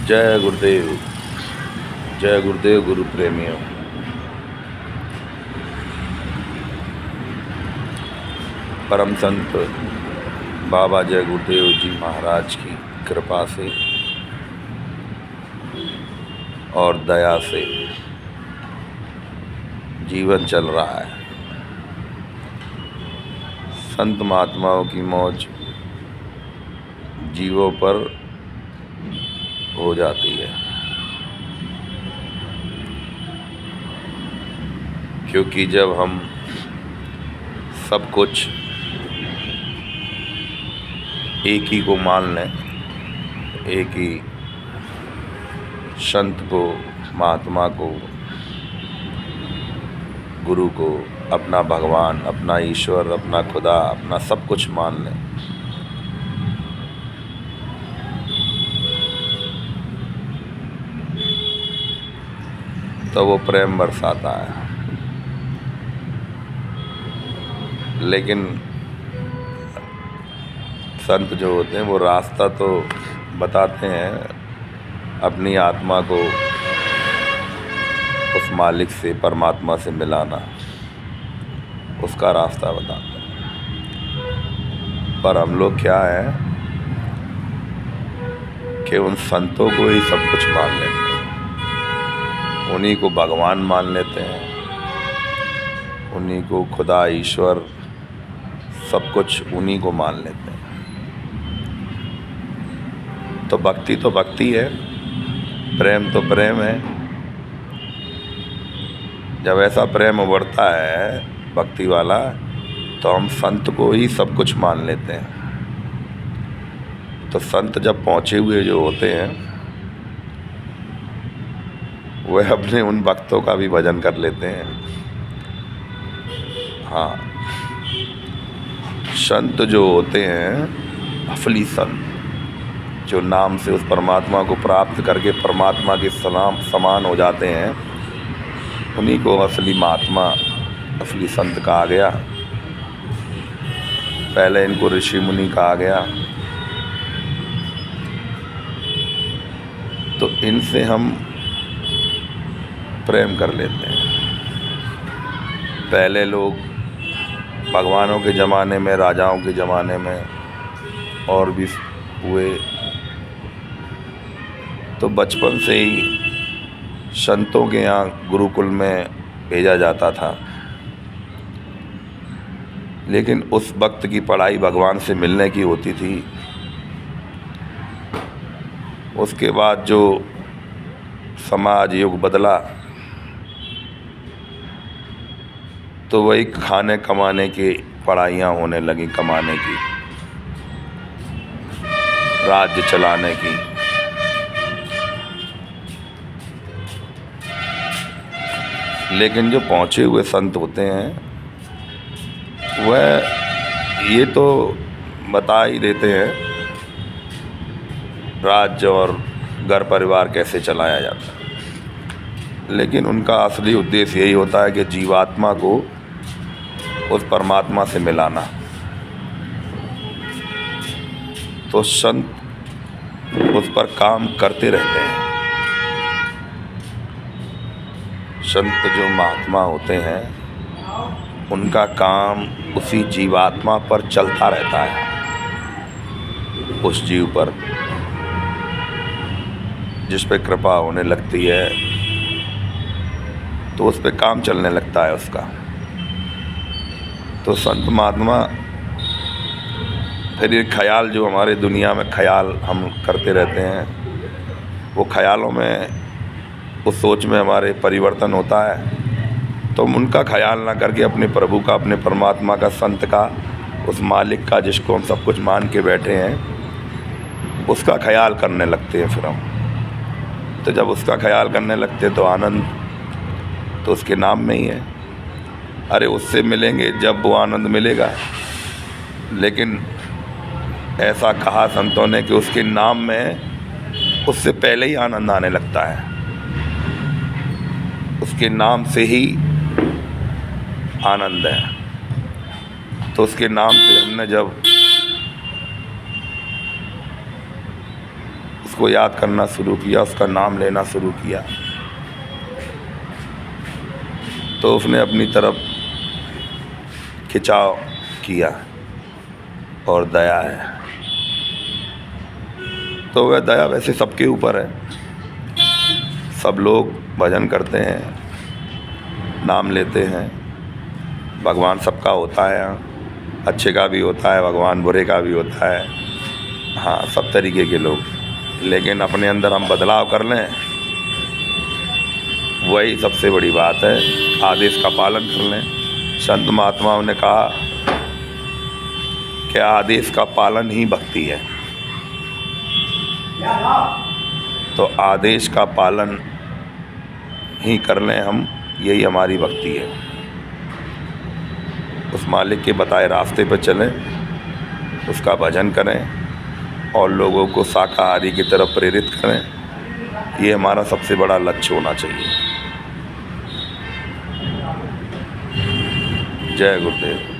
जय गुरुदेव। जय गुरुदेव। गुरु प्रेमियों, परम संत बाबा जय गुरुदेव जी महाराज की कृपा से और दया से जीवन चल रहा है। संत महात्माओं की मौज जीवों पर हो जाती है, क्योंकि जब हम सब कुछ एक ही को मान लें, एक ही संत को, महात्मा को, गुरु को अपना भगवान, अपना ईश्वर, अपना खुदा, अपना सब कुछ मान लें, तो वो प्रेम बरसाता है। लेकिन संत जो होते हैं वो रास्ता तो बताते हैं, अपनी आत्मा को उस मालिक से, परमात्मा से मिलाना, उसका रास्ता बताते हैं। पर हम लोग क्या है कि उन संतों को ही सब कुछ मान लेते हैं, उन्हीं को भगवान मान लेते हैं, उन्हीं को खुदा, ईश्वर, सब कुछ उन्हीं को मान लेते हैं। तो भक्ति है, प्रेम तो प्रेम है। जब ऐसा प्रेम उभरता है भक्ति वाला, तो हम संत को ही सब कुछ मान लेते हैं। तो संत जब पहुँचे हुए जो होते हैं, वह अपने उन भक्तों का भी भजन कर लेते हैं। हाँ, संत जो होते हैं, असली संत, जो नाम से उस परमात्मा को प्राप्त करके परमात्मा के समान हो जाते हैं, उन्हीं को असली महात्मा, असली संत कहा गया। पहले इनको ऋषि मुनि कहा गया। तो इनसे हम प्रेम कर लेते हैं। पहले लोग भगवानों के ज़माने में, राजाओं के ज़माने में और भी हुए, तो बचपन से ही संतों के यहाँ गुरुकुल में भेजा जाता था। लेकिन उस वक्त की पढ़ाई भगवान से मिलने की होती थी। उसके बाद जो समाज युग बदला, तो वही खाने कमाने की पढ़ाइयाँ होने लगी, कमाने की, राज्य चलाने की। लेकिन जो पहुँचे हुए संत होते हैं, वह ये तो बता ही देते हैं राज्य और घर परिवार कैसे चलाया जाता है। लेकिन उनका असली उद्देश्य यही होता है कि जीवात्मा को उस परमात्मा से मिलाना। तो संत उस पर काम करते रहते हैं। संत जो महात्मा होते हैं, उनका काम उसी जीवात्मा पर चलता रहता है, उस जीव पर जिस पे कृपा होने लगती है, तो उस पे काम चलने लगता है उसका। तो संत महात्मा फिर ये ख्याल, जो हमारे दुनिया में ख्याल हम करते रहते हैं, वो ख्यालों में, उस सोच में हमारे परिवर्तन होता है। तो हम उनका ख्याल ना करके अपने प्रभु का, अपने परमात्मा का, संत का, उस मालिक का, जिसको हम सब कुछ मान के बैठे हैं, उसका ख्याल करने लगते हैं। फिर हम तो जब उसका ख्याल करने लगते, तो आनंद तो उसके नाम में ही है। अरे उससे मिलेंगे जब वो आनंद मिलेगा। लेकिन ऐसा कहा संतों ने कि उसके नाम में उससे पहले ही आनंद आने लगता है। उसके नाम से ही आनंद है। तो उसके नाम से हमने जब उसको याद करना शुरू किया, उसका नाम लेना शुरू किया, तो उसने अपनी तरफ खिंचाव किया और दया है। तो वह दया वैसे सबके ऊपर है, सब लोग भजन करते हैं, नाम लेते हैं, भगवान सबका होता है, अच्छे का भी होता है भगवान, बुरे का भी होता है, हाँ सब तरीके के लोग, लेकिन अपने अंदर हम बदलाव कर लें, वही सबसे बड़ी बात है। आदेश का पालन कर लें। संत महात्माओं ने कहा कि आदेश का पालन ही भक्ति है, तो आदेश का पालन ही कर लें हम, यही हमारी भक्ति है। उस मालिक के बताए रास्ते पर चलें, उसका भजन करें और लोगों को शाकाहारी की तरफ प्रेरित करें, ये हमारा सबसे बड़ा लक्ष्य होना चाहिए। जय गुरुदेव।